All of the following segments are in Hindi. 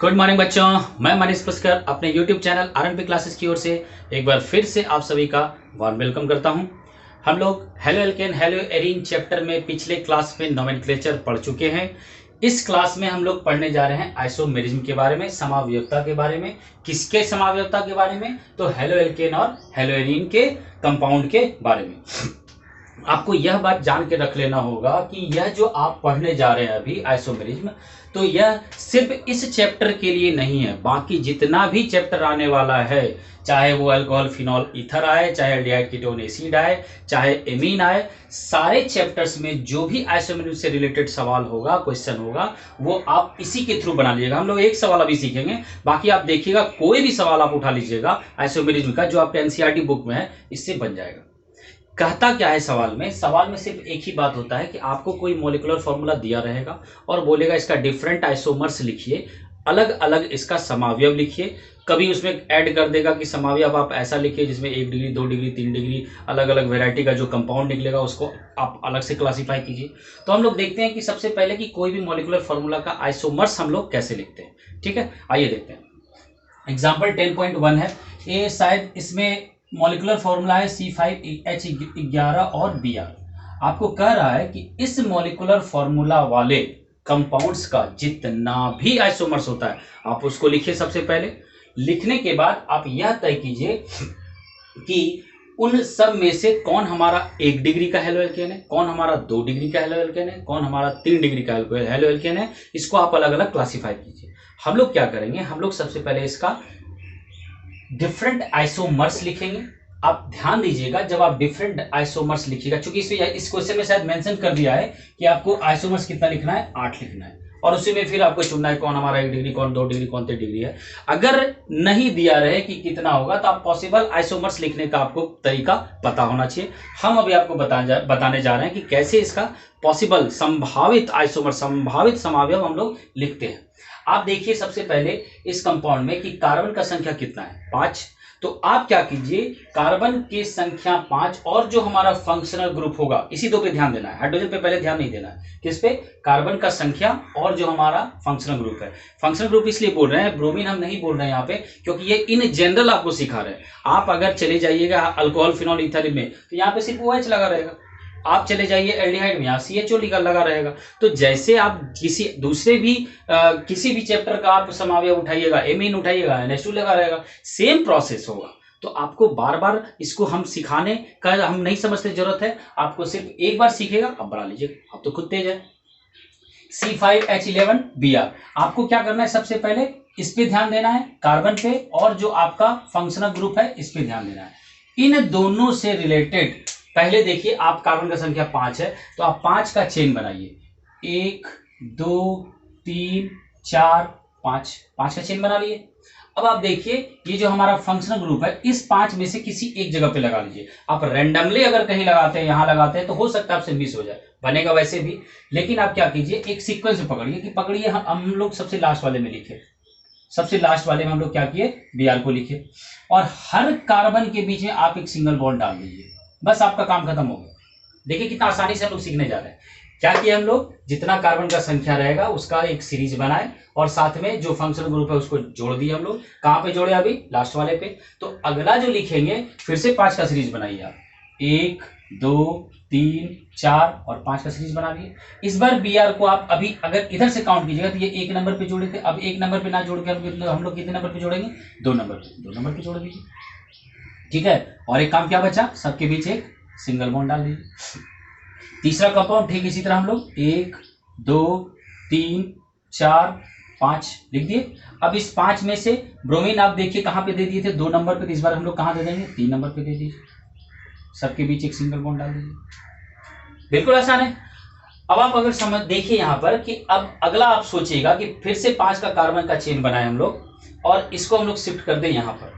गुड मॉर्निंग बच्चों, मैं मनीष पुष्कर अपने YouTube चैनल आरएनपी क्लासेस की ओर से एक बार फिर से आप सभी का वार्म वेलकम करता हूं। हम लोग halo alkane hello arene chapter में पिछले क्लास में नोमेनक्लेचर पढ़ चुके हैं। इस क्लास में हम लोग पढ़ने जा रहे हैं आइसोमेरिज्म के बारे में, समावयवता के बारे में। किसके समावयवता के बारे में? तो हेलो एल्केन और हेलो एरीन के कंपाउंड के बारे में। आपको यह बात जान के रख लेना होगा कि यह जो आप पढ़ने जा रहे हैं अभी आइसोमेरिज्म, तो यह सिर्फ इस चैप्टर के लिए नहीं है, बाकी जितना भी चैप्टर आने वाला है, चाहे वो अल्कोहल फिनॉल ईथर आए, चाहे एल्डिहाइड कीटोन एसिड आए, चाहे एमीन आए, सारे चैप्टर्स में जो भी आइसोमेरिज्म से रिलेटेड सवाल होगा, क्वेश्चन होगा, वो आप इसी के थ्रू बना लीजिएगा। हम लोग एक सवाल अभी सीखेंगे, बाकी आप देखिएगा कोई भी सवाल आप उठा लीजिएगा आइसोमेरिज्म का जो आपके एनसीईआरटी बुक में है, इससे बन जाएगा। कहता क्या है सवाल में सिर्फ एक ही बात होता है कि आपको कोई मॉलिक्यूलर फॉर्मूला दिया रहेगा और बोलेगा इसका डिफरेंट आइसोमर्स लिखिए, अलग अलग इसका समावयव लिखिए। कभी उसमें ऐड कर देगा कि समावयव आप ऐसा लिखिए जिसमें 1 डिग्री 2 डिग्री 3 डिग्री अलग अलग वेराइटी का जो कंपाउंड निकलेगा उसको आप अलग से क्लासीफाई कीजिए। तो हम लोग देखते हैं कि सबसे पहले कि कोई भी मॉलिक्यूलर फॉर्मूला का आइसोमर्स हम लोग कैसे लिखते हैं। ठीक है, आइए देखते हैं। एग्जाम्पल 10.1 है, ये शायद इसमें मॉलिक्यूलर फॉर्मूला है C5H11 और Br। आपको कह रहा है कि इस मॉलिक्यूलर फॉर्मूला वाले कंपाउंड्स का जितना भी आइसोमर्स होता है आप उसको लिखिए। सबसे पहले लिखने के बाद आप यह तय कीजिए कि उन सब में से कौन हमारा 1 डिग्री का हेलो एल्केन है, कौन हमारा 2 डिग्री का हेलो एल्केन है, कौन हमारा 3 डिग्री का हेलो एल्केन है। इसको आप अलग अलग क्लासीफाई कीजिए। हम लोग क्या करेंगे, हम लोग सबसे पहले इसका डिफरेंट आइसोमर्स लिखेंगे। आप ध्यान दीजिएगा जब आप डिफरेंट आइसोमर्स लिखिएगा, चूंकि इस क्वेश्चन में शायद मेंशन कर दिया है कि आपको आइसोमर्स कितना लिखना है, 8 लिखना है, और उसी में फिर आपको चुनना है कौन हमारा 1 डिग्री, कौन 2 डिग्री, कौन 3 डिग्री है। अगर नहीं दिया रहे कि कितना होगा तो आप पॉसिबल आइसोमर्स लिखने का आपको तरीका पता होना चाहिए। हम अभी आपको बताने जा रहे हैं कि कैसे इसका पॉसिबल संभावित आइसोमर, संभावित समावयव हम लोग लिखते हैं। आप देखिए सबसे पहले इस कंपाउंड में कि कार्बन का संख्या कितना है, 5। तो आप क्या कीजिए, कार्बन की संख्या 5 और जो हमारा फंक्शनल ग्रुप होगा, इसी दो पे ध्यान देना है, हाइड्रोजन पे पहले ध्यान नहीं देना है। किस पे? कार्बन का संख्या और जो हमारा फंक्शनल ग्रुप है। फंक्शनल ग्रुप इसलिए बोल रहे हैं, ब्रोमीन हम नहीं बोल रहे हैं यहाँ पे, क्योंकि ये इन जनरल आपको सिखा रहे हैं। आप अगर चले जाइएगा अल्कोहल फिनॉल ईथर में तो यहाँ पे सिर्फ OH लगा रहेगा। आप चले जाइए एल्डिहाइड में, यहाँ CHO लगा रहेगा। तो जैसे आप किसी भी चैप्टर का आप समावयव उठाइएगा, एमीन उठाइएगा, NH2 लगा रहेगा, सेम प्रोसेस होगा। तो आपको बार बार इसको हम सिखाने का हम नहीं समझते जरूरत है, आपको सिर्फ एक बार सीखेगा अब बढ़ा लीजिएगा, आप तो खुद तेज है। C5H11Br, आपको क्या करना है, सबसे पहले इस पे ध्यान देना है, कार्बन पे, और जो आपका फंक्शनल ग्रुप है इस पे ध्यान देना है। इन दोनों से रिलेटेड पहले देखिए, आप कार्बन का संख्या 5 है तो आप 5 का चेन बनाइए, 1 2 3 4 5, 5 का चेन बना लिए। अब आप देखिए ये जो हमारा फंक्शनल ग्रुप है, इस 5 में से किसी एक जगह पे लगा लीजिए। आप रैंडमली अगर कहीं लगाते हैं, यहां लगाते हैं, तो हो सकता है आपसे मिस हो जाए, बनेगा वैसे भी। लेकिन आप क्या कीजिए, एक सीक्वेंस में पकड़िए हम लोग सबसे लास्ट वाले में लिखे, सबसे लास्ट वाले में हम लोग क्या किए, Br को लिखे, और हर कार्बन के बीच में आप एक सिंगल बॉन्ड डाल दीजिए, बस आपका काम खत्म हो गया। देखिए कितना आसानी से हम लोग सीखने जा रहे हैं। क्या किया हम लोग, जितना कार्बन का संख्या रहेगा उसका एक सीरीज बनाए, और साथ में जो फंक्शनल ग्रुप है उसको जोड़ दिए हम लोग। कहां पे जोड़े, अभी लास्ट वाले पे। तो अगला जो लिखेंगे फिर से 5 का सीरीज बनाइए आप, 1 2 3 4 और 5 का सीरीज बना लिए। इस बार Br को आप अभी अगर इधर से काउंट कीजिएगा तो ये 1 नंबर पे जोड़े थे, अब 1 नंबर पे ना जोड़ के हम लोग कितने नंबर पे जोड़ेंगे, 2 नंबर पे जोड़ दीजिए। ठीक है, और एक काम क्या बचा, सबके बीच एक सिंगल बॉन्ड डाल दीजिए। तीसरा कंपाउंड ठीक इसी तरह हम लोग 1 2 3 4 5 लिख दिए। अब इस 5 में से ब्रोमीन आप देखिए कहां पे दे दिए थे, 2 नंबर पे, तो इस बार हम लोग कहां दे देंगे, 3 नंबर पे दे दीजिए, सबके बीच एक सिंगल बॉन्ड डाल दीजिए। बिल्कुल आसान है। अब आप अगर समझ देखिए यहां पर कि अब अगला आप सोचिएगा कि फिर से 5 का कार्बन का चेन बनाए हम लोग और इसको हम लोग शिफ्ट कर दें यहां पर,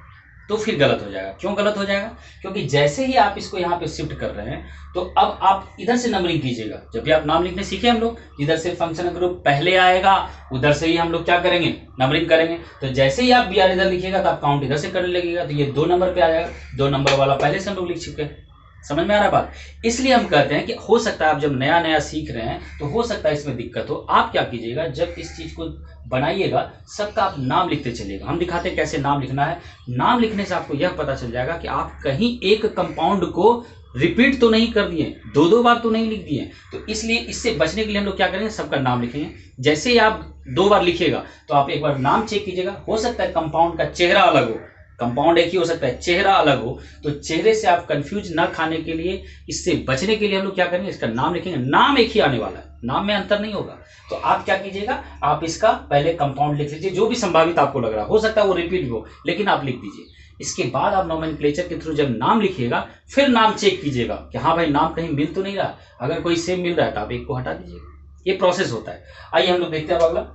तो फिर गलत हो जाएगा। क्यों गलत हो जाएगा, क्योंकि जैसे ही आप इसको यहाँ पे शिफ्ट कर रहे हैं तो अब आप इधर से नंबरिंग कीजिएगा। जब भी आप नाम लिखने सीखे हम लोग, इधर से फंक्शनल ग्रुप पहले आएगा, उधर से ही हम लोग क्या करेंगे, नंबरिंग करेंगे। तो जैसे ही आप Br इधर लिखिएगा तो आप काउंट इधर से करने लगेगा, तो ये 2 नंबर पे आ जाएगा। 2 नंबर वाला पहले से हम लोग लिख चुके हैं। समझ में आ रहा है बात? इसलिए हम कहते हैं कि हो सकता है आप जब नया नया सीख रहे हैं तो हो सकता है इसमें दिक्कत हो। आप क्या कीजिएगा, जब इस चीज को बनाइएगा सबका आप नाम लिखते चलिएगा। हम दिखाते हैं कैसे नाम लिखना है। नाम लिखने से आपको यह पता चल जाएगा कि आप कहीं एक कंपाउंड को रिपीट तो नहीं कर दिए, दो दो बार तो नहीं लिख दिए। तो इसलिए इससे बचने के लिए हम लोग क्या करेंगे, सबका नाम लिखेंगे। जैसे ही आप दो बार लिखिएगा तो आप एक बार नाम चेक कीजिएगा। हो सकता है कंपाउंड का चेहरा अलग हो, कंपाउंड एक ही हो सकता है, चेहरा अलग हो, तो चेहरे से आप कंफ्यूज ना खाने के लिए, इससे बचने के लिए हम लोग क्या करेंगे, इसका नाम लिखेंगे। नाम एक ही आने वाला है, नाम में अंतर नहीं होगा। तो आप क्या कीजिएगा, आप इसका पहले कंपाउंड लिख लीजिए, जो भी संभावित आपको लग रहा हो सकता है वो रिपीट भी हो, लेकिन आप लिख दीजिए। इसके बाद आप नोमेनक्लेचर के थ्रू जब नाम लिखिएगा फिर नाम चेक कीजिएगा कि हाँ भाई नाम कहीं मिल तो नहीं रहा। अगर कोई सेम मिल रहा है तो आप एक को हटा दीजिएगा। ये प्रोसेस होता है। आइए हम लोग देखते हैं अब अगला।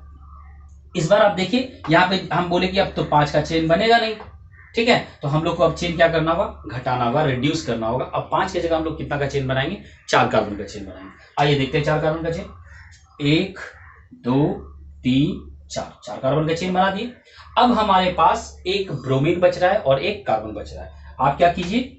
इस बार आप देखिए यहाँ पे हम बोले कि अब तो 5 का चेन बनेगा नहीं, ठीक है, तो हम लोग को अब चेन क्या करना होगा, घटाना होगा, रिड्यूस करना होगा। अब 5 की जगह हम लोग कितना का चेन बनाएंगे, 4 कार्बन का चेन बनाएंगे। आइए देखते हैं 4 कार्बन का चेन। 1 2 3 4, 4 कार्बन का चेन बना दिए। अब हमारे पास एक ब्रोमीन बच रहा है और एक कार्बन बच रहा है। आप क्या कीजिए,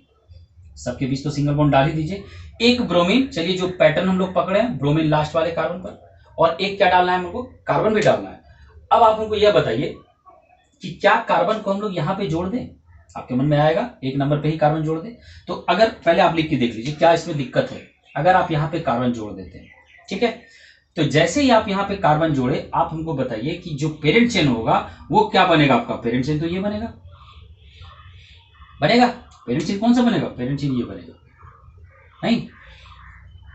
सबके बीच तो सिंगल बॉन्ड डाल ही दीजिए। एक ब्रोमीन, चलिए जो पैटर्न हम लोग पकड़े हैं, ब्रोमीन लास्ट वाले कार्बन पर, और एक क्या डालना है हमको, कार्बन भी डालना है। अब आप हमको यह बताइए कि क्या कार्बन को हम लोग यहाँ पे जोड़ दें। आपके मन में आएगा एक नंबर पे ही कार्बन जोड़ दें। तो अगर पहले आप लिख के देख लीजिए क्या इसमें दिक्कत है। अगर आप यहाँ पे कार्बन जोड़ देते हैं, ठीक है, तो जैसे ही आप यहाँ पे कार्बन जोड़े, आप हमको बताइए कि जो पेरेंट चेन होगा वो क्या बनेगा। आपका पेरेंट चेन तो ये बनेगा, बनेगा पेरेंट चेन कौन सा बनेगा, पेरेंट चेन ये बनेगा, नहीं,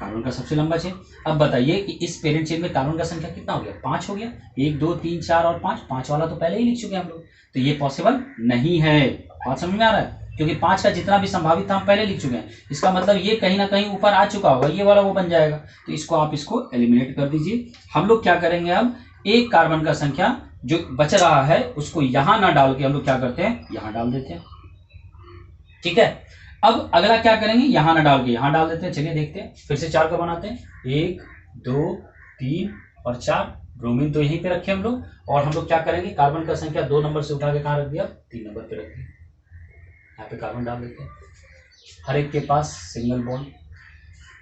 कार्बन का सबसे लंबा चेन। अब बताइए कि इस पेरेंट चेन में कार्बन का संख्या कितना हो गया, 5 हो गया। 1 2 3 4 और 5, 5 वाला तो पहले ही लिख चुके हैं हम लोग, तो ये पॉसिबल नहीं है। बात समझ में आ रहा है, क्योंकि 5 का जितना भी संभावित था हम पहले लिख चुके हैं। इसका मतलब ये कहीं ना कहीं ऊपर आ चुका होगा, ये वाला वो बन जाएगा। तो इसको आप इसको एलिमिनेट कर दीजिए। हम लोग क्या करेंगे, अब एक कार्बन का संख्या जो बच रहा है उसको यहां ना डाल के हम लोग क्या करते हैं, यहां डाल देते हैं, ठीक है। अब अगला क्या करेंगे, यहां ना डाल के यहां डाल देते हैं। चलिए देखते हैं, फिर से 4 का बनाते हैं। 1 2 3 और 4, ब्रोमीन तो यहीं पे रखे हम लोग, और हम लोग क्या करेंगे, कार्बन का संख्या 2 नंबर से उठा के कहां रख दिया, 3 नंबर पे रख दिया। यहाँ पे कार्बन डाल देते हैं, हर एक के पास सिंगल बॉन्ड।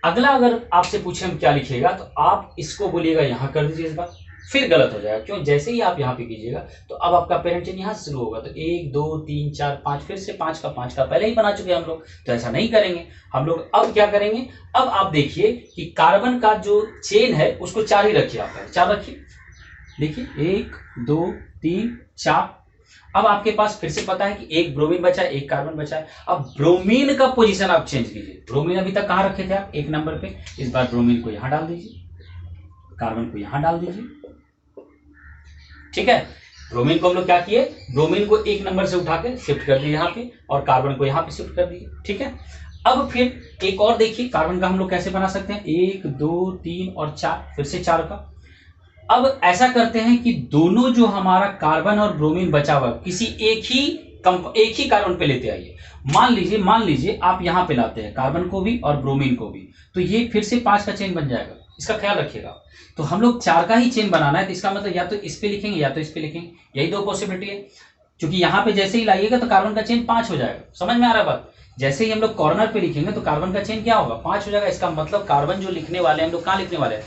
अगला अगर आपसे पूछे हम क्या लिखिएगा, तो आप इसको बोलिएगा यहां कर दीजिए। इस बार फिर गलत हो जाएगा, क्यों, जैसे ही आप यहाँ पे कीजिएगा तो अब आपका पेरेंट चेन यहाँ से शुरू होगा। तो 1 2 3 4 5, फिर से 5 का पहले ही बना चुके हैं हम लोग, तो ऐसा नहीं करेंगे हम लोग। अब क्या करेंगे, अब आप देखिए कि कार्बन का जो चेन है उसको 4 ही रखिए, आप 4 रखिए। देखिए 1 2 3 4। अब आपके पास फिर से पता है कि एक ब्रोमीन बचा है, एक कार्बन बचा है। अब ब्रोमीन का पोजीशन आप चेंज कीजिए। ब्रोमीन अभी तक कहां रखे थे आप, 1 नंबर पे, इस बार ब्रोमीन को यहां डाल दीजिए, कार्बन को यहां डाल दीजिए, ठीक है। ब्रोमीन को हम लोग क्या किए, ब्रोमीन को 1 नंबर से उठा के शिफ्ट कर दिए यहाँ पे, और कार्बन को यहाँ पे शिफ्ट कर दिए, ठीक है। अब फिर एक और देखिए, कार्बन का हम लोग कैसे बना सकते हैं, 1 2 3 और 4, फिर से 4 का। अब ऐसा करते हैं कि दोनों जो हमारा कार्बन और ब्रोमीन बचा हुआ किसी एक ही कार्बन पे लेते आइए। मान लीजिए आप यहाँ पे लाते हैं कार्बन को भी और ब्रोमीन को भी, तो ये फिर से 5 का चेन बन जाएगा। इसका ख्याल रखिएगा। तो हम लोग 4 का ही चेन बनाना है, तो इसका मतलब या तो इस पे लिखेंगे या तो इस पे लिखेंगे, यही 2 पॉसिबिलिटी है। क्योंकि यहाँ पे जैसे ही लाइएगा तो कार्बन का चेन 5 हो जाएगा। समझ में आ रहा है बात? जैसे ही हम लोग कॉर्नर पे लिखेंगे तो कार्बन का चेन क्या होगा, 5 हो जाएगा। इसका मतलब कार्बन जो लिखने वाले हैं हम लोग कहाँ लिखने वाले हैं,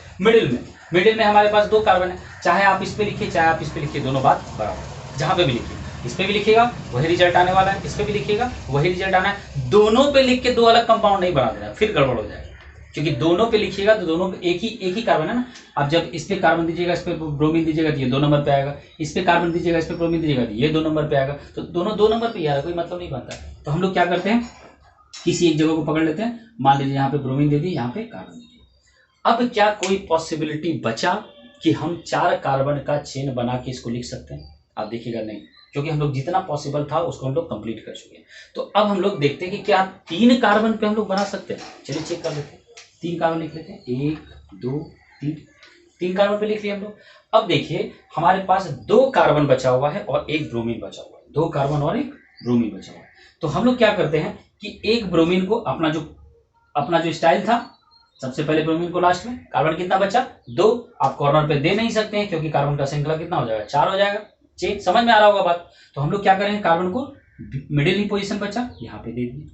मिडिल में हमारे पास 2 कार्बन है। चाहे आप इस पे लिखिए चाहे आप इस पे लिखिए, दोनों बात बराबर। जहां पे भी लिखिए, इस पे भी लिखिएगा वही रिजल्ट आने वाला है, इस पे भी लिखिएगा वही रिजल्ट आना है। दोनों पे लिख के 2 अलग कंपाउंड नहीं बना देना, फिर गड़बड़ हो जाएगा। क्योंकि दोनों पे लिखिएगा तो दोनों पे एक ही कार्बन है ना। अब जब इस पे कार्बन दीजिएगा, इस पे ब्रोमीन दीजिएगा तो ये 2 नंबर पे आएगा, इस पे कार्बन दीजिएगा, इस पे ब्रोमीन दीजिएगा तो ये 2 नंबर पे आएगा। तो दोनों 2 नंबर पे यार कोई मतलब नहीं बनता। तो हम लोग क्या करते हैं, किसी एक जगह को पकड़ लेते हैं। मान लीजिए यहाँ पे ब्रोमीन दे दी, यहाँ पे कार्बन दे दी। अब क्या कोई पॉसिबिलिटी बचा कि हम 4 कार्बन का चेन बना के इसको लिख सकते हैं? आप देखिएगा नहीं, क्योंकि हम लोग जितना पॉसिबल था उसको हम लोग कंप्लीट कर चुके हैं। तो अब हम लोग देखते हैं कि क्या 3 कार्बन पे हम लोग बना सकते हैं। चलिए चेक कर लेते हैं। 3 कार्बन लिख लेते हैं, 1 2 3, 3 कार्बन पे लिख लिया हम लोग। अब देखिए हमारे पास 2 कार्बन बचा हुआ है और 1 ब्रोमीन बचा हुआ है। 2 कार्बन और 1 ब्रोमीन बचा हुआ है। तो हम लोग क्या करते हैं कि एक ब्रोमीन को अपना जो स्टाइल था, सबसे पहले ब्रोमीन को लास्ट में, कार्बन कितना बचा 2, आप कॉर्नर पे दे नहीं सकते हैं क्योंकि कार्बन का श्रृंखला कितना हो जाएगा 4 हो जाएगा। चेक समझ में आ रहा होगा बात? तो हम लोग क्या करेंगे, कार्बन को मिडिल ही पोजीशन बचा यहाँ पे दे दिए।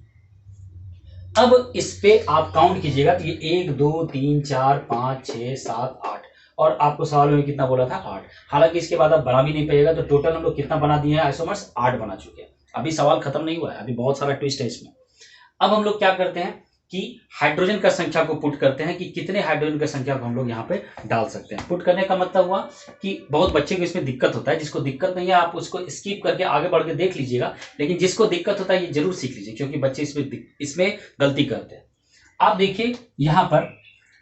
अब इस पे आप काउंट कीजिएगा तो ये 1 2 3 4 5 6 7 8 और आपको सवाल में कितना बोला था 8। हालांकि इसके बाद आप बना भी नहीं पाइएगा, तो टोटल हम लोग कितना बना दिए हैं आइसोमर्स 8 बना चुके हैं। अभी सवाल खत्म नहीं हुआ है, अभी बहुत सारा ट्विस्ट है इसमें। अब हम लोग क्या करते हैं कि हाइड्रोजन का संख्या को पुट करते हैं कि कितने हाइड्रोजन की संख्या को हम लोग यहाँ पे डाल सकते हैं। पुट करने का मतलब हुआ कि बहुत बच्चे को इसमें दिक्कत होता है, जिसको दिक्कत नहीं है आप उसको स्किप करके आगे बढ़ के देख लीजिएगा, लेकिन जिसको दिक्कत होता है ये जरूर सीख लीजिए, क्योंकि बच्चे इसमें गलती करते हैं। आप देखिए यहाँ पर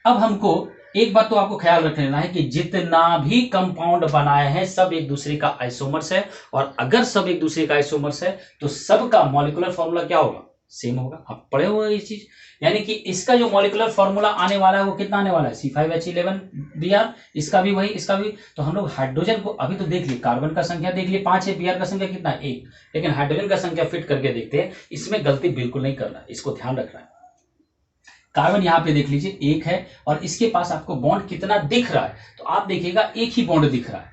अब हमको एक बात तो आपको ख्याल रख लेना है कि जितना भी कंपाउंड बनाए हैं सब एक दूसरे का आइसोमर्स है, और अगर सब एक दूसरे का आइसोमर्स है तो सबका मॉलिक्यूलर फॉर्मूला क्या होगा, सेम होगा। आप पढ़े हुए ये चीज, यानी कि इसका जो मॉलिक्यूलर फॉर्मूला आने वाला है वो कितना आने वाला है C5H11Br, इसका भी वही, इसका भी। तो हम लोग हाइड्रोजन को अभी तो देख लिए, कार्बन का संख्या देख लिए 5 है, Br का संख्या कितना है 1, लेकिन हाइड्रोजन का संख्या फिट करके देखते हैं। इसमें गलती बिल्कुल नहीं करना है, इसको ध्यान रखना है। कार्बन यहाँ पे देख लीजिए 1 है और इसके पास आपको बॉन्ड कितना दिख रहा है, तो आप देखिएगा एक ही बॉन्ड दिख रहा है,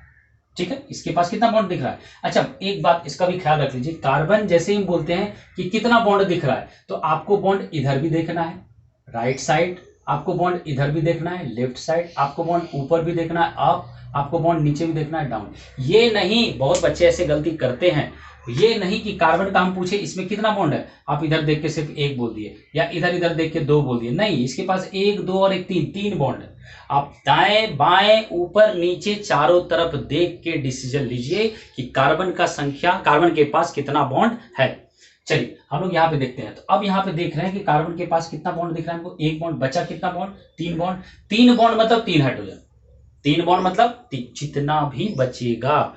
ठीक है। इसके पास कितना बॉन्ड दिख रहा है। अच्छा एक बात इसका भी ख्याल रख लीजिए, कार्बन जैसे ही बोलते हैं कि कितना बॉन्ड दिख रहा है, तो आपको बॉन्ड इधर भी देखना है राइट साइड, आपको बॉन्ड इधर भी देखना है लेफ्ट साइड, आपको बॉन्ड ऊपर भी देखना है अप, आपको बॉन्ड नीचे भी देखना है डाउन। ये नहीं, बहुत बच्चे ऐसे गलती करते हैं, ये नहीं कि कार्बन का हम पूछे इसमें कितना बॉन्ड है, आप इधर देख के सिर्फ 1 बोल दिए या इधर इधर देख के 2 बोल दिए, नहीं, इसके पास 1 2 और 1 3 बॉन्ड है। आप दाएं बाएं ऊपर नीचे चारों तरफ देख के डिसीजन लीजिए कि कार्बन का संख्या, कार्बन के पास कितना बॉन्ड है। चलिए हम लोग यहाँ पे देखते हैं, तो अब यहाँ पे देख रहे हैं कि कार्बन के पास कितना बॉन्ड दिख रहा है हमको, 1 बॉन्ड, बचा कितना बॉन्ड 3 बॉन्ड, 3 बॉन्ड मतलब 3 हाइड्रोजन, 3 बॉन्ड मतलब जितना भी बचेगा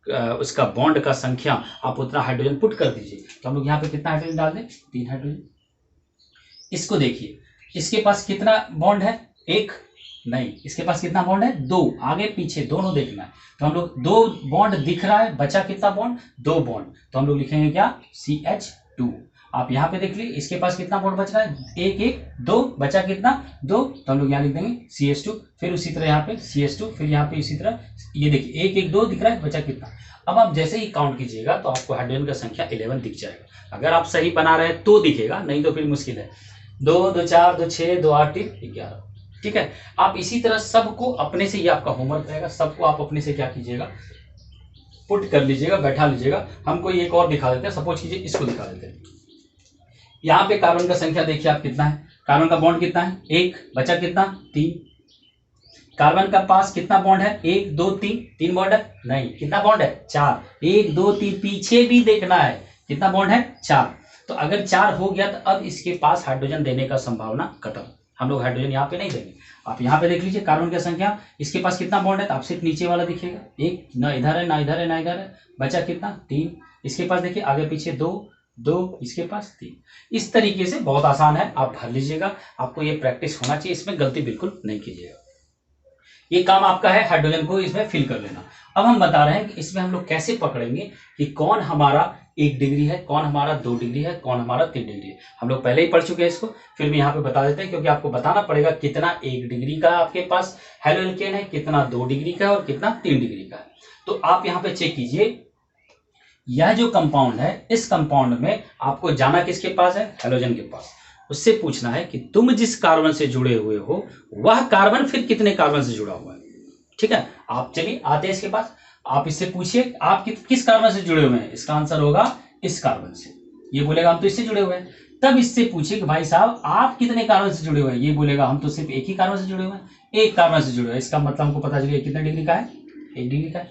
उसका बॉन्ड का संख्या आप उतना हाइड्रोजन पुट कर दीजिए। तो हम लोग यहाँ पे कितना हाइड्रोजन डाल दें 3 हाइड्रोजन। इसको देखिए, इसके पास कितना बॉन्ड है 1, नहीं, इसके पास कितना बॉन्ड है 2, आगे पीछे दोनों देखना है। तो हम लोग 2 बॉन्ड दिख रहा है, बचा कितना बॉन्ड 2 बॉन्ड, तो हम लोग लिखेंगे क्या CH2। आप यहाँ पे देख लीजिए इसके पास कितना बॉन्ड बच रहा है 1 1 2, बचा कितना 2, तो हम लोग यहाँ लिख देंगे CH2। फिर उसी तरह यहाँ पे CH2, फिर यहाँ पे इसी तरह ये देखिए 1 1 2 दिख रहा है, बचा कितना। अब आप जैसे ही काउंट कीजिएगा तो आपको हाइड्रोजन का संख्या 11 दिख जाएगा। अगर आप सही बना रहे हैं तो दिखेगा, नहीं तो फिर मुश्किल है। 2 2 4 2 6 2 8 3 11, ठीक है। आप इसी तरह सबको अपने से, ये आपका होमवर्क रहेगा, सबको आप अपने से क्या कीजिएगा पुट कर लीजिएगा, बैठा लीजिएगा। हमको एक और दिखा देते हैं, सपोज कीजिए इसको दिखा देते हैं। यहाँ पे कार्बन का संख्या देखिए आप कितना है, कार्बन का बॉन्ड कितना है 1, बचा कितना 3। कार्बन का पास कितना बॉन्ड है 1 2 3 बॉन्ड है, नहीं, कितना बॉन्ड है 4, 1 2 3, पीछे भी देखना है कितना बॉन्ड है 4। तो अगर 4 हो गया तो अब इसके पास हाइड्रोजन देने का संभावना खत्म, हम लोग हाइड्रोजन यहाँ पे नहीं देंगे। आप यहाँ पे देख लीजिए कार्बन की संख्या, इसके पास कितना बॉन्ड है, तो आप सिर्फ नीचे वाला दिखेगा 1, ना इधर है ना इधर है ना इधर है, बचा कितना 3। इसके पास देखिए आगे पीछे 2 2, इसके पास 3। इस तरीके से बहुत आसान है, आप भर लीजिएगा, आपको ये प्रैक्टिस होना चाहिए, इसमें गलती बिल्कुल नहीं कीजिएगा। ये काम आपका है हाइड्रोजन को इसमें फिल कर लेना। अब हम बता रहे हैं कि इसमें हम लोग कैसे पकड़ेंगे कि कौन हमारा 1 डिग्री है, कौन हमारा 2 डिग्री है, कौन हमारा 3 डिग्री है। हम लोग पहले ही पढ़ चुके हैं इसको, फिर भी यहाँ पे बता देते हैं, क्योंकि आपको बताना पड़ेगा कितना 1 डिग्री का आपके पास हेलो एल्केन है, कितना 2 डिग्री का है और कितना 3 डिग्री का है। तो आप यहाँ पे चेक कीजिए, यह जो कंपाउंड है इस कंपाउंड में आपको जाना किसके पास है, हेलोजन के पास। उससे पूछना है कि तुम जिस कार्बन से जुड़े हुए हो वह कार्बन फिर कितने कार्बन से जुड़ा हुआ है, ठीक है। आप चलिए आते हैं इसके पास, आप इससे पूछिए आप किस कार्बन से जुड़े हुए हैं, इसका आंसर होगा इस कार्बन से। ये बोलेगा हम तो इससे जुड़े हुए हैं। तब इससे पूछिए कि भाई साहब आप कितने कार्बन से जुड़े हुए हैं, ये बोलेगा हम तो सिर्फ एक ही कार्बन से जुड़े हुए हैं, 1 कार्बन से जुड़े हुए हैं। इसका मतलब हमको पता चलेगा कितने डिग्री का है 1 डिग्री का है,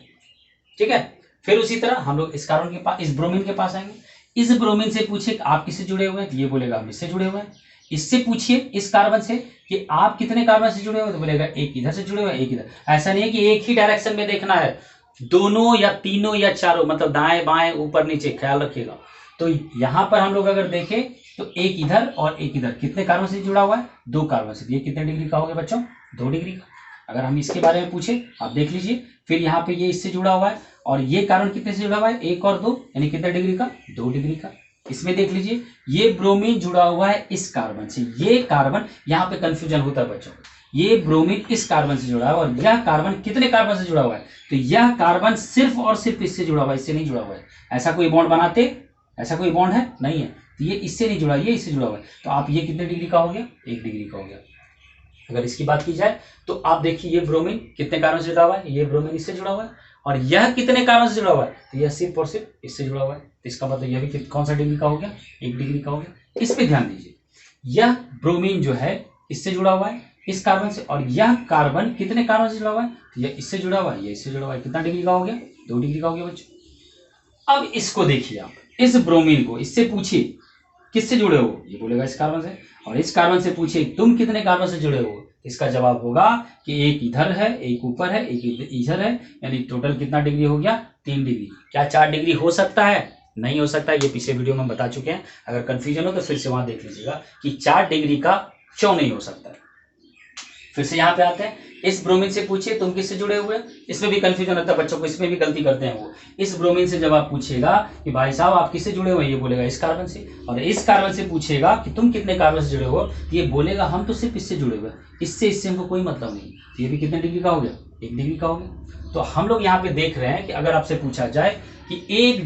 ठीक है। फिर उसी तरह हम लोग इस कार्बन के पास, इस ब्रोमीन के पास आएंगे। इस ब्रोमीन से पूछिए आप किससे जुड़े हुए हैं, ये बोलेगा हम इससे जुड़े हुए हैं। इससे पूछिए इस कार्बन से कि आप कितने कार्बन से जुड़े हुए हैं, तो बोलेगा 1 इधर से जुड़े हुए हैं 1 इधर। ऐसा नहीं है कि एक ही डायरेक्शन में देखना है, दोनों या तीनों या चारों, मतलब दाएं बाएं ऊपर नीचे, ख्याल रखिएगा। तो यहां पर हम लोग अगर देखें तो 1 इधर और 1 इधर, कितने कार्बन से जुड़ा हुआ है 2 कार्बन से। ये कितने डिग्री का हो गया बच्चों 2 डिग्री का। अगर हम इसके बारे में पूछे आप देख लीजिए, फिर यहाँ पे ये इससे जुड़ा हुआ है और ये कार्बन कितने से जुड़ा हुआ है 1 और 2, यानी कितने डिग्री का 2 डिग्री का। इसमें देख लीजिए ये ब्रोमीन जुड़ा हुआ है इस कार्बन से, ये कार्बन, यहाँ पे कंफ्यूजन होता है बच्चों, ये ब्रोमीन इस कार्बन से जुड़ा है और यह कार्बन कितने कार्बन से जुड़ा हुआ है, तो यह कार्बन सिर्फ और सिर्फ इससे जुड़ा हुआ है, इससे नहीं जुड़ा हुआ है। ऐसा कोई बॉन्ड बनाते, ऐसा कोई बॉन्ड है नहीं है। तो ये इससे नहीं जुड़ा, ये इससे जुड़ा हुआ है, तो आप ये कितने डिग्री का हो गया, 1 डिग्री का हो गया। अगर इसकी बात की जाए तो आप देखिए ये ब्रोमीन कितने कारणों से जुड़ा हुआ है, ये ब्रोमीन इससे जुड़ा हुआ है, और यह कितने कारणों से जुड़ा हुआ है, तो यह सिर्फ और सिर्फ इससे जुड़ा हुआ है। तो इसका मतलब यह भी कौन सा डिग्री का हो गया, 1 डिग्री का हो गया। इस पे ध्यान दीजिए, यह ब्रोमीन जो है इससे जुड़ा हुआ है इस कार्बन से, और यह कार्बन कितने कारणों से जुड़ा हुआ है, तो यह इससे जुड़ा हुआ है, यह इससे जुड़ा हुआ है। कितना डिग्री का हो गया, 2 डिग्री का हो गया बच्चों। अब इसको देखिए आप, इस ब्रोमीन को इससे पूछिए किससे जुड़े हो, ये बोलेगा इस कार्बन से, और इस कार्बन से पूछिए तुम कितने कार्बन से जुड़े हो, इसका जवाब होगा कि एक इधर है, एक ऊपर है, एक इधर है, यानी टोटल कितना डिग्री हो गया, 3 डिग्री। क्या 4 डिग्री हो सकता है, नहीं हो सकता, ये पिछले वीडियो में हम बता चुके हैं। अगर कंफ्यूजन हो तो फिर से वहां देख लीजिएगा कि 4 डिग्री का क्यों नहीं हो सकता। फिर से यहाँ पे आते हैं, इस ब्रोमीन से पूछिए तुम किससे जुड़े हुए, इसमें भी कंफ्यूजन होता है बच्चों को, इसमें भी गलती करते हैं वो। इस ब्रोमीन से जब आप पूछेगा कि भाई साहब आप किससे जुड़े हुए, ये बोलेगा इस कार्बन से, और इस कार्बन से पूछेगा कि तुम कितने कार्बन से जुड़े हो, ये बोलेगा हम तो सिर्फ इससे जुड़े हुए, इससे हमको कोई मतलब नहीं। ये भी कितने डिग्री का हो गया, 1 डिग्री का हो गया। तो हम लोग यहाँ पे देख रहे हैं कि अगर आपसे पूछा जाए कि 1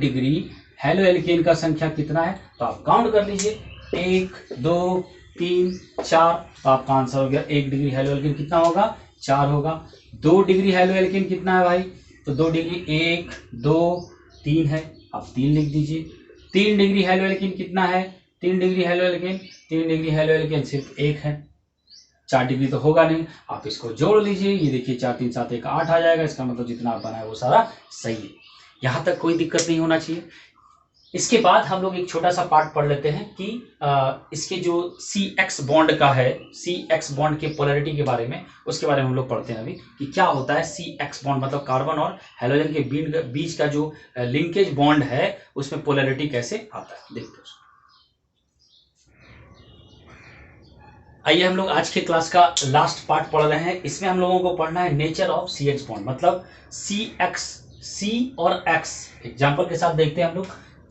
डिग्री हेलो एल्केन का संख्या कितना है, तो आप काउंट कर लीजिए, 1 2 3 4, तो आपका आंसर हो गया 1 डिग्री हेलो एल्केन कितना होगा, 4 होगा। 2 डिग्री हेलो एल्केन कितना है भाई, तो 2 डिग्री 1 2 3 है, आप 3 लिख दीजिए। 3 डिग्री हेलो एल्केन कितना है, 3 degree halo alkane, 3 degree halo alkane सिर्फ 1 है, 4 डिग्री तो होगा नहीं, आप इसको जोड़ लीजिए, ये देखिए 4 3 7 1 8 आ जाएगा। इसका मतलब जितना आप बनाए वो सारा सही है, यहाँ तक कोई दिक्कत नहीं होना चाहिए। इसके बाद हम लोग एक छोटा सा पार्ट पढ़ लेते हैं कि इसके जो CX बॉन्ड का है, CX बॉन्ड के पोलैरिटी के बारे में, उसके बारे में हम लोग पढ़ते हैं अभी कि क्या होता है CX बॉन्ड, मतलब कार्बन और हेलोजन के बीच का जो लिंकेज बॉन्ड है उसमें पोलैरिटी कैसे आता है, देखते हैं। आइए हम लोग आज के क्लास का लास्ट पार्ट पढ़ रहे हैं। इसमें हम लोगों को पढ़ना है नेचर ऑफ CH बॉन्ड, मतलब C और X। एग्जाम्पल के साथ देखते हैं हम लोग,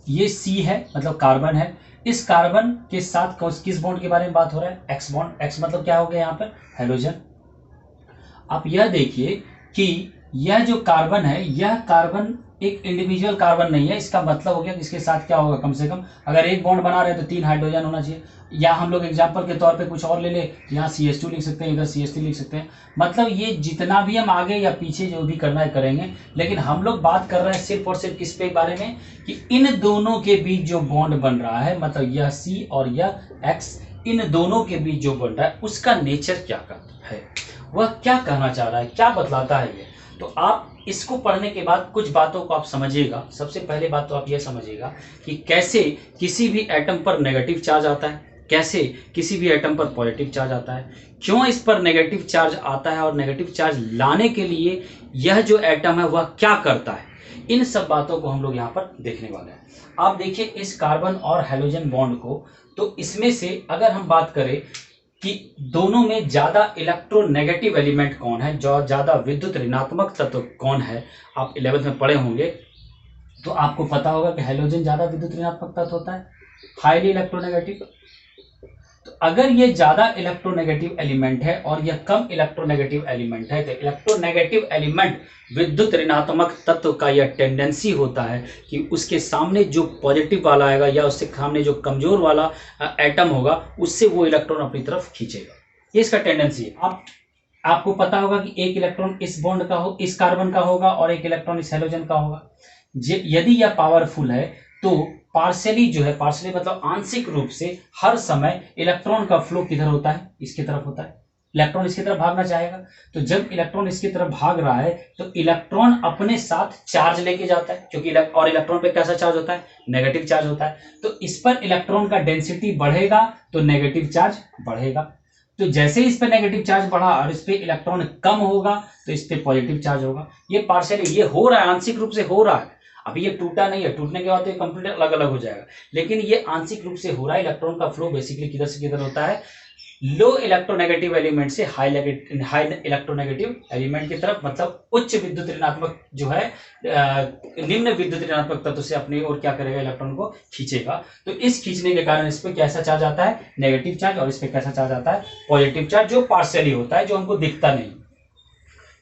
ये C है मतलब कार्बन है, इस कार्बन के साथ किस बॉन्ड के बारे में बात हो रहा है, X बॉन्ड। X मतलब क्या हो गया यहाँ पर, हेलोजन। आप यह देखिए कि यह जो कार्बन है, यह कार्बन एक इंडिविजुअल कार्बन नहीं है, इसका मतलब हो गया कि इसके साथ क्या होगा, कम से कम अगर एक बॉन्ड बना रहे हैं तो 3 हाइड्रोजन होना चाहिए। या हम लोग एग्जांपल के तौर पे कुछ और ले ले, यहाँ CH2 लिख सकते हैं, इधर CH3 लिख सकते हैं। मतलब ये जितना भी हम आगे या पीछे जो भी करना है करेंगे, लेकिन हम लोग बात कर रहे हैं सिर्फ और सिर्फ किस पे बारे में, कि इन दोनों के बीच जो बॉन्ड बन रहा है, मतलब यह C और यह X, इन दोनों के बीच जो बन रहा है उसका नेचर क्या है, वह क्या कहना चाह रहा है, क्या बतलाता है ये। तो आप इसको पढ़ने के बाद कुछ बातों को आप समझिएगा। सबसे पहले बात तो आप यह समझिएगा कि कैसे किसी भी एटम पर नेगेटिव चार्ज आता है, कैसे किसी भी एटम पर पॉजिटिव चार्ज आता है, क्यों इस पर नेगेटिव चार्ज आता है, और नेगेटिव चार्ज लाने के लिए यह जो एटम है वह क्या करता है, इन सब बातों को हम लोग यहाँ पर देखने वाले हैं। आप देखिए इस कार्बन और हेलोजन बॉन्ड को, तो इसमें से अगर हम बात करें कि दोनों में ज्यादा इलेक्ट्रोनेगेटिव एलिमेंट कौन है, जो ज्यादा विद्युत ऋणात्मक तत्व कौन है, आप 11th में पढ़े होंगे तो आपको पता होगा कि हेलोजन ज्यादा विद्युत ऋणात्मक तत्व होता है, हाईली इलेक्ट्रोनेगेटिव। तो अगर ये ज्यादा इलेक्ट्रोनेगेटिव एलिमेंट है और यह कम इलेक्ट्रोनेगेटिव एलिमेंट है, तो इलेक्ट्रोनेगेटिव एलिमेंट विद्युत ऋणात्मक तत्व का यह टेंडेंसी होता है कि उसके सामने जो पॉजिटिव वाला आएगा या उसके सामने जो कमजोर वाला एटम होगा उससे वो इलेक्ट्रॉन अपनी तरफ खींचेगा, ये इसका टेंडेंसी है। आपको पता होगा कि एक इलेक्ट्रॉन इस बॉन्ड का हो, इस कार्बन का होगा, और एक इलेक्ट्रॉन इस हेलोजन का होगा। यदि यह पावरफुल है तो पार्शियली जो है, पार्शियली मतलब आंशिक रूप से हर समय इलेक्ट्रॉन का फ्लो किधर होता है, इसकी तरफ होता है। इलेक्ट्रॉन इसकी तरफ भागना चाहेगा, तो जब इलेक्ट्रॉन इसकी तरफ भाग रहा है तो इलेक्ट्रॉन अपने साथ चार्ज लेके जाता है, क्योंकि और इलेक्ट्रॉन पे कैसा चार्ज होता है, नेगेटिव चार्ज होता है। तो इस पर इलेक्ट्रॉन का डेंसिटी बढ़ेगा तो नेगेटिव चार्ज बढ़ेगा। तो जैसे इस पे नेगेटिव चार्ज बढ़ा और इस पे इलेक्ट्रॉन कम होगा तो इस पे पॉजिटिव चार्ज होगा। ये पार्शियली ये हो रहा है, आंशिक रूप से हो रहा है। अभी ये टूटा नहीं है, टूटने के बाद तो ये कंप्लीट अलग अलग हो जाएगा, लेकिन ये आंशिक रूप से हो रहा है। इलेक्ट्रॉन का फ्लो बेसिकली किधर से किधर होता है, लो इलेक्ट्रोनेगेटिव एलिमेंट से हाई इलेक्ट्रोनेगेटिव एलिमेंट की तरफ, मतलब उच्च विद्युत ऋणात्मक जो है निम्न विद्युत ऋणात्मक तत्व से अपनी ओर क्या करेगा, इलेक्ट्रॉन को खींचेगा। तो इस खींचने के कारण इस पे कैसा चार्ज आता है, नेगेटिव चार्ज, और इस पे कैसा चार्ज आता है, पॉजिटिव चार्ज, जो पार्शियली होता है, जो हमको दिखता नहीं।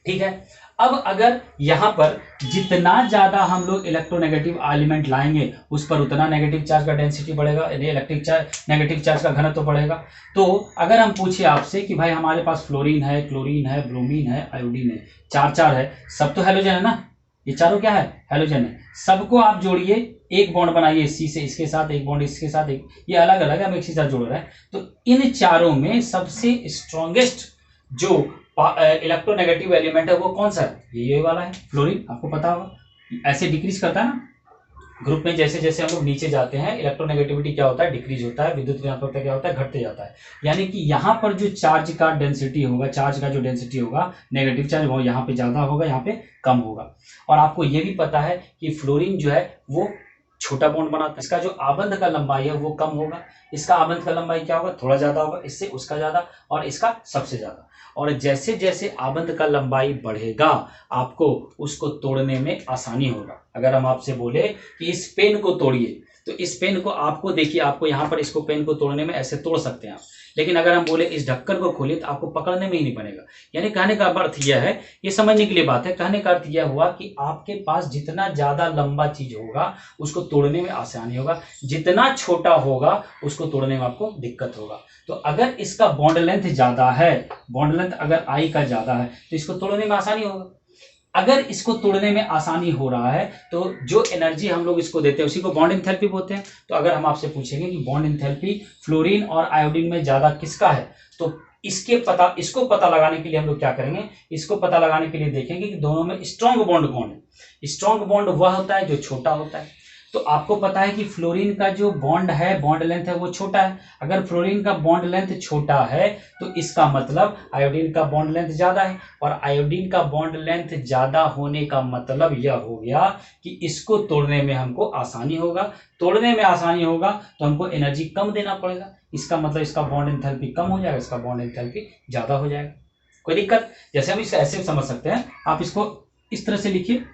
ठीक है, अब अगर यहाँ पर जितना ज्यादा हम लोग इलेक्ट्रोनेगेटिव एलिमेंट लाएंगे उस पर उतना नेगेटिव चार्ज का डेंसिटी बढ़ेगा, इलेक्ट्रिक चार्ज नेगेटिव चार्ज का घनत्व बढ़ेगा। तो अगर हम पूछे आपसे कि भाई हमारे पास फ्लोरीन है, क्लोरीन है, ब्रोमीन है, आयोडीन है, चार है, सब तो हैलोजन है ना, ये चारों क्या है, हैलोजन है। सबको आप जोड़िए, एक बॉन्ड बनाइए सी से इसके साथ, एक बॉन्ड इसके साथ, एक, ये अलग अलग है, हम एक के साथ जोड़ रहे हैं। तो इन चारों में सबसे स्ट्रॉन्गेस्ट जो इलेक्ट्रोनेगेटिव एलिमेंट है वो कौन सा है, ये वाला है, फ्लोरीन। आपको पता होगा ऐसे डिक्रीज करता है ना ग्रुप में, जैसे जैसे हम लोग नीचे जाते हैं इलेक्ट्रोनेगेटिविटी क्या होता है, डिक्रीज होता है, विद्युत ऋणात्मकता क्या होता है, घटते जाता है। यानी कि यहाँ पर जो चार्ज का डेंसिटी होगा, चार्ज का जो डेंसिटी होगा, नेगेटिव चार्ज, वो यहाँ पे ज्यादा होगा, यहाँ पे कम होगा। और आपको ये भी पता है कि फ्लोरीन जो है वो छोटा बॉन्ड बनाता है, इसका जो आबंध का लंबाई है वो कम होगा, इसका आबंध का लंबाई क्या होगा, थोड़ा ज्यादा होगा, इससे उसका ज्यादा, और इसका सबसे ज्यादा। और जैसे जैसे आबंध का लंबाई बढ़ेगा आपको उसको तोड़ने में आसानी होगा। अगर हम आपसे बोले कि इस पेन को तोड़िए, तो इस पेन को आपको देखिए, आपको यहाँ पर इसको पेन को तोड़ने में ऐसे तोड़ सकते हैं आप, लेकिन अगर हम बोले इस ढक्कन को खोलिए तो आपको पकड़ने में ही नहीं बनेगा। यानी कहने का अर्थ यह है, ये समझने के लिए बात है, कहने का अर्थ यह हुआ कि आपके पास जितना ज्यादा लंबा चीज होगा उसको तोड़ने में आसानी होगा, जितना छोटा होगा उसको तोड़ने में आपको दिक्कत होगा। तो अगर इसका बॉन्ड लेंथ ज्यादा है, बॉन्ड लेंथ अगर आई का ज्यादा है तो इसको तोड़ने में आसानी होगा। अगर इसको तोड़ने में आसानी हो रहा है तो जो एनर्जी हम लोग इसको देते हैं उसी को बॉन्ड एंथैल्पी बोलते हैं। तो अगर हम आपसे पूछेंगे कि बॉन्ड एंथैल्पी फ्लोरीन और आयोडीन में ज्यादा किसका है, तो इसको पता लगाने के लिए हम लोग क्या करेंगे, इसको पता लगाने के लिए देखेंगे कि दोनों में स्ट्रॉन्ग बॉन्ड कौन है। स्ट्रॉन्ग बॉन्ड वह होता है जो छोटा होता है। तो आपको पता है कि फ्लोरीन का जो बॉन्ड है, बॉन्ड लेंथ है, वो छोटा है। अगर फ्लोरीन का बॉन्ड लेंथ छोटा है तो इसका मतलब आयोडीन का बॉन्ड लेंथ ज्यादा है, और आयोडीन का बॉन्ड लेंथ ज्यादा होने का मतलब यह हो गया कि इसको तोड़ने में हमको आसानी होगा। तोड़ने में आसानी होगा तो हमको एनर्जी कम देना पड़ेगा, इसका मतलब इसका बॉन्ड एंथैल्पी कम हो जाएगा, इसका बॉन्ड एंथैल्पी ज्यादा हो जाएगा। कोई दिक्कत? जैसे हम इसे ऐसे समझ सकते हैं, आप इसको इस तरह से लिखिए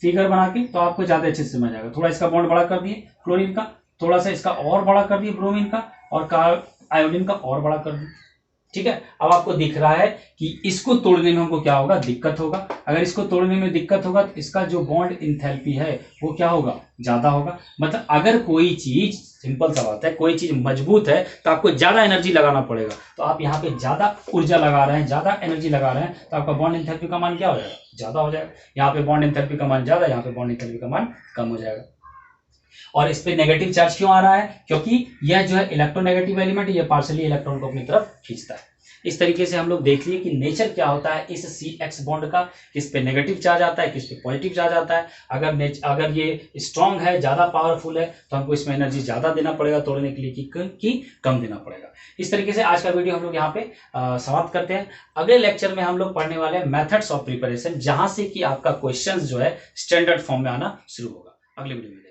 फिगर बना के, तो आपको ज्यादा अच्छे से समझ आएगा। थोड़ा इसका बॉन्ड बड़ा कर दिए क्लोरीन का, थोड़ा सा इसका और बड़ा कर दिए ब्रोमीन का, और आयोडीन का और बड़ा कर दिए। ठीक है, अब आपको दिख रहा है कि इसको तोड़ने में हमको क्या होगा, दिक्कत होगा। अगर इसको तोड़ने में दिक्कत होगा तो इसका जो बॉन्ड इंथैल्पी है वो क्या होगा, ज्यादा होगा। मतलब अगर कोई चीज, सिंपल सा बात है, कोई चीज मजबूत है तो आपको ज्यादा एनर्जी लगाना पड़ेगा। तो आप यहाँ पे ज्यादा ऊर्जा लगा रहे हैं, ज्यादा एनर्जी लगा रहे हैं, तो आपका बॉन्ड इंथैल्पी का मान क्या हो जाएगा, ज्यादा हो जाएगा। यहाँ पे बॉन्ड इंथैल्पी का मान ज्यादा, यहाँ पे बॉन्ड इंथैल्पी का मान कम हो जाएगा। और इस पे नेगेटिव चार्ज क्यों आ रहा है, क्योंकि यह जो है इलेक्ट्रोनेगेटिव एलिमेंट, ये पार्शियली इलेक्ट्रॉन को अपनी तरफ खींचता है। इस तरीके से हम लोग देख लिए कि नेचर क्या होता है इस CX बॉन्ड का, किस पे नेगेटिव चार्ज आता है, किस पे पॉजिटिव चार्ज आता है। अगर ये स्ट्रांग है, ज्यादा पावरफुल है, तो हमको इसमें एनर्जी ज्यादा देना पड़ेगा तोड़ने के लिए कि कम देना पड़ेगा। इस तरीके से आज का वीडियो हम लोग यहाँ पे समाप्त करते हैं। अगले लेक्चर में हम लोग पढ़ने वाले हैं मेथड्स ऑफ प्रिपरेशन, जहां से कि आपका क्वेश्चन जो है स्टैंडर्ड फॉर्म में आना शुरू होगा। अगले वीडियो में